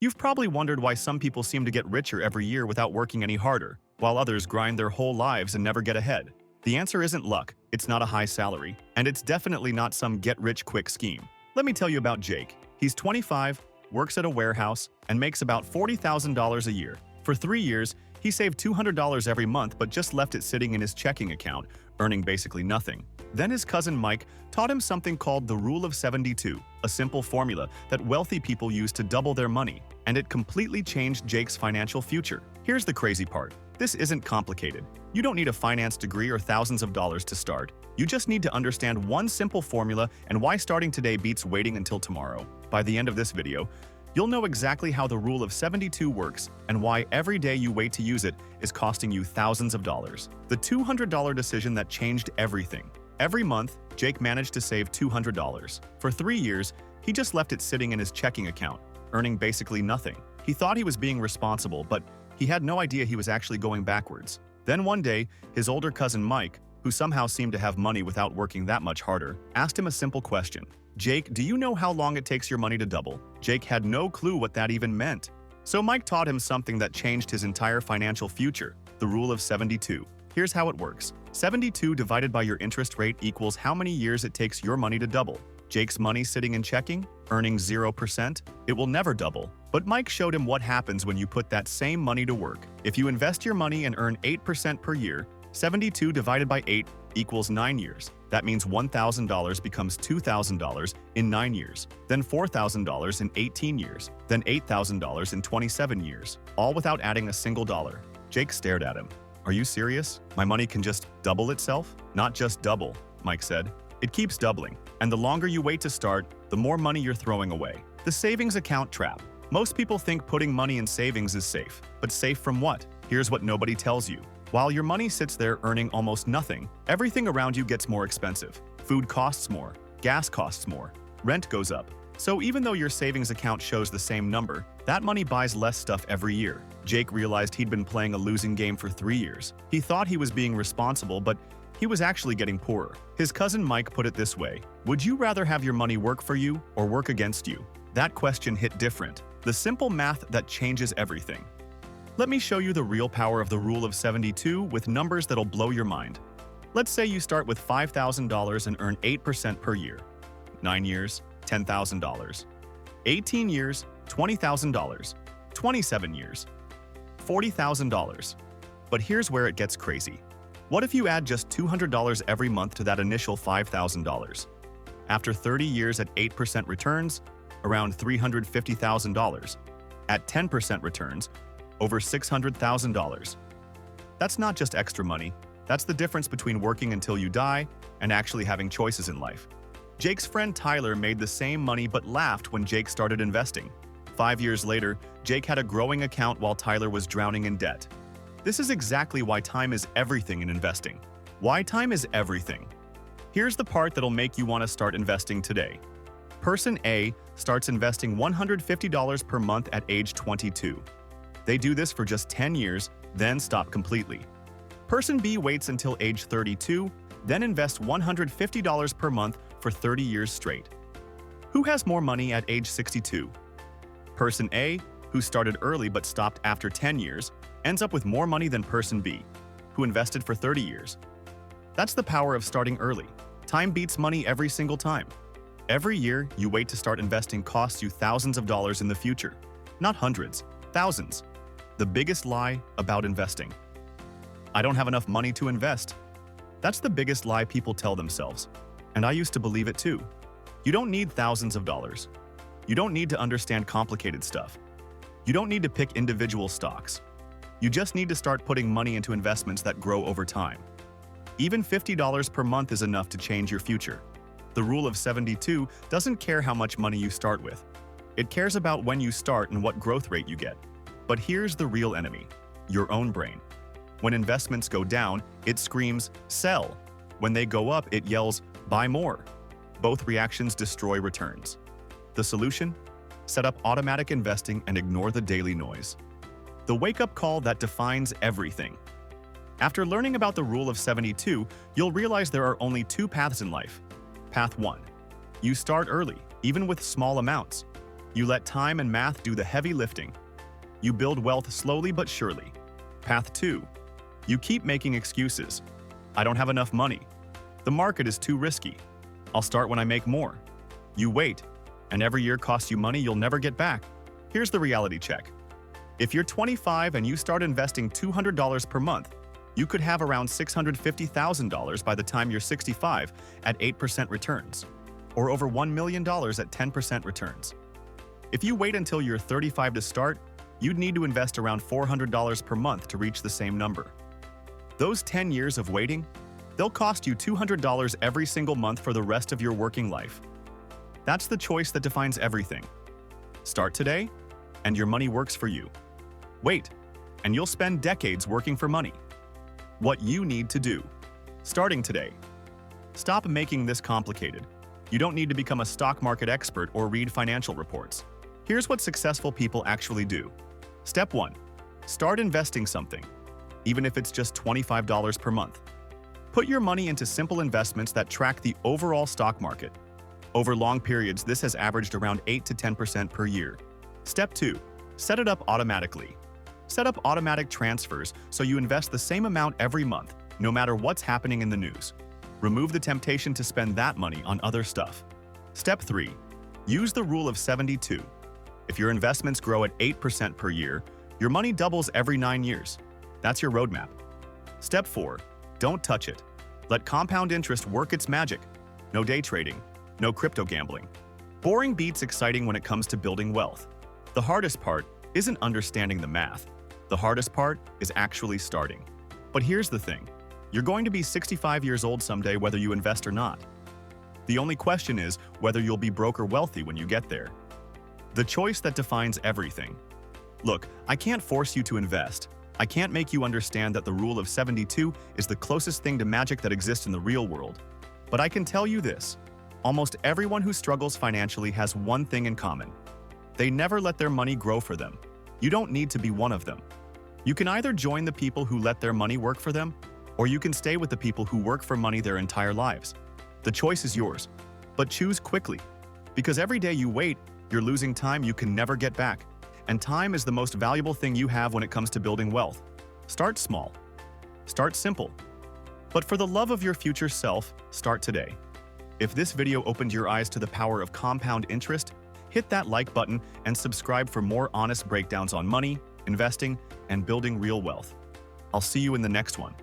You've probably wondered why some people seem to get richer every year without working any harder, while others grind their whole lives and never get ahead. The answer isn't luck, it's not a high salary, and it's definitely not some get-rich-quick scheme. Let me tell you about Jake. He's 25, works at a warehouse, and makes about $40,000 a year. For 3 years, he saved $200 every month but just left it sitting in his checking account, earning basically nothing. Then his cousin Mike taught him something called the Rule of 72, a simple formula that wealthy people use to double their money, and it completely changed Jake's financial future. Here's the crazy part. This isn't complicated. You don't need a finance degree or thousands of dollars to start. You just need to understand one simple formula and why starting today beats waiting until tomorrow. By the end of this video, you'll know exactly how the Rule of 72 works and why every day you wait to use it is costing you thousands of dollars. The $200 decision that changed everything. Every month, Jake managed to save $200. For 3 years, he just left it sitting in his checking account, earning basically nothing. He thought he was being responsible, but he had no idea he was actually going backwards. Then one day, his older cousin Mike, who somehow seemed to have money without working that much harder, asked him a simple question. "Jake, do you know how long it takes your money to double?" Jake had no clue what that even meant. So Mike taught him something that changed his entire financial future, the Rule of 72. Here's how it works. 72 divided by your interest rate equals how many years it takes your money to double. Jake's money sitting in checking, earning 0%, it will never double. But Mike showed him what happens when you put that same money to work. If you invest your money and earn 8% per year, 72 divided by 8 equals 9 years. That means $1,000 becomes $2,000 in 9 years, then $4,000 in 18 years, then $8,000 in 27 years, all without adding a single dollar. Jake stared at him. "Are you serious? My money can just double itself?" "Not just double," Mike said. "It keeps doubling, and the longer you wait to start, the more money you're throwing away." The savings account trap. Most people think putting money in savings is safe, but safe from what? Here's what nobody tells you. While your money sits there earning almost nothing, everything around you gets more expensive. Food costs more, gas costs more, rent goes up. So even though your savings account shows the same number, that money buys less stuff every year. Jake realized he'd been playing a losing game for 3 years. He thought he was being responsible, but he was actually getting poorer. His cousin Mike put it this way: "Would you rather have your money work for you or work against you?" That question hit different. The simple math that changes everything. Let me show you the real power of the Rule of 72 with numbers that'll blow your mind. Let's say you start with $5,000 and earn 8% per year. 9 years, $10,000. 18 years, $20,000. 27 years, $40,000. But here's where it gets crazy. What if you add just $200 every month to that initial $5,000? After 30 years at 8% returns, around $350,000. At 10% returns, over $600,000. That's not just extra money, that's the difference between working until you die and actually having choices in life. Jake's friend Tyler made the same money but laughed when Jake started investing. 5 years later, Jake had a growing account while Tyler was drowning in debt. This is exactly why time is everything in investing. Why time is everything. Here's the part that'll make you want to start investing today. Person A starts investing $150 per month at age 22. They do this for just 10 years, then stop completely. Person B waits until age 32, then invests $150 per month for 30 years straight. Who has more money at age 62? Person A, who started early but stopped after 10 years, ends up with more money than Person B, who invested for 30 years. That's the power of starting early. Time beats money every single time. Every year you wait to start investing costs you thousands of dollars in the future. Not hundreds, thousands. The biggest lie about investing. I don't have enough money to invest. That's the biggest lie people tell themselves. And I used to believe it too. You don't need thousands of dollars. You don't need to understand complicated stuff. You don't need to pick individual stocks. You just need to start putting money into investments that grow over time. Even $50 per month is enough to change your future. The Rule of 72 doesn't care how much money you start with. It cares about when you start and what growth rate you get. But here's the real enemy, your own brain. When investments go down, it screams, sell. When they go up, it yells, buy more. Both reactions destroy returns. The solution? Set up automatic investing and ignore the daily noise. The wake-up call that defines everything. After learning about the Rule of 72, you'll realize there are only 2 paths in life. Path 1. You start early, even with small amounts. You let time and math do the heavy lifting. You build wealth slowly but surely. Path 2. You keep making excuses. I don't have enough money. The market is too risky. I'll start when I make more. You wait, and every year costs you money you'll never get back. Here's the reality check. If you're 25 and you start investing $200 per month, you could have around $650,000 by the time you're 65 at 8% returns, or over $1 million at 10% returns. If you wait until you're 35 to start, you'd need to invest around $400 per month to reach the same number. Those 10 years of waiting, they'll cost you $200 every single month for the rest of your working life. That's the choice that defines everything. Start today, and your money works for you. Wait, and you'll spend decades working for money. What you need to do. Starting today. Stop making this complicated. You don't need to become a stock market expert or read financial reports. Here's what successful people actually do. Step 1. Start investing something, even if it's just $25 per month. Put your money into simple investments that track the overall stock market. Over long periods, this has averaged around 8 to 10% per year. Step 2. Set it up automatically. Set up automatic transfers so you invest the same amount every month, no matter what's happening in the news. Remove the temptation to spend that money on other stuff. Step 3. Use the rule of 72. If your investments grow at 8% per year, your money doubles every 9 years. That's your roadmap. Step 4. Don't touch it. Let compound interest work its magic. No day trading. No crypto gambling. Boring beats exciting when it comes to building wealth. The hardest part isn't understanding the math. The hardest part is actually starting. But here's the thing. You're going to be 65 years old someday whether you invest or not. The only question is whether you'll be broke or wealthy when you get there. The choice that defines everything. Look, I can't force you to invest. I can't make you understand that the rule of 72 is the closest thing to magic that exists in the real world. But I can tell you this. Almost everyone who struggles financially has one thing in common. They never let their money grow for them. You don't need to be one of them. You can either join the people who let their money work for them, or you can stay with the people who work for money their entire lives. The choice is yours, but choose quickly. Because every day you wait, you're losing time you can never get back. And time is the most valuable thing you have when it comes to building wealth. Start small. Start simple. But for the love of your future self, start today. If this video opened your eyes to the power of compound interest, hit that like button and subscribe for more honest breakdowns on money, investing, and building real wealth. I'll see you in the next one.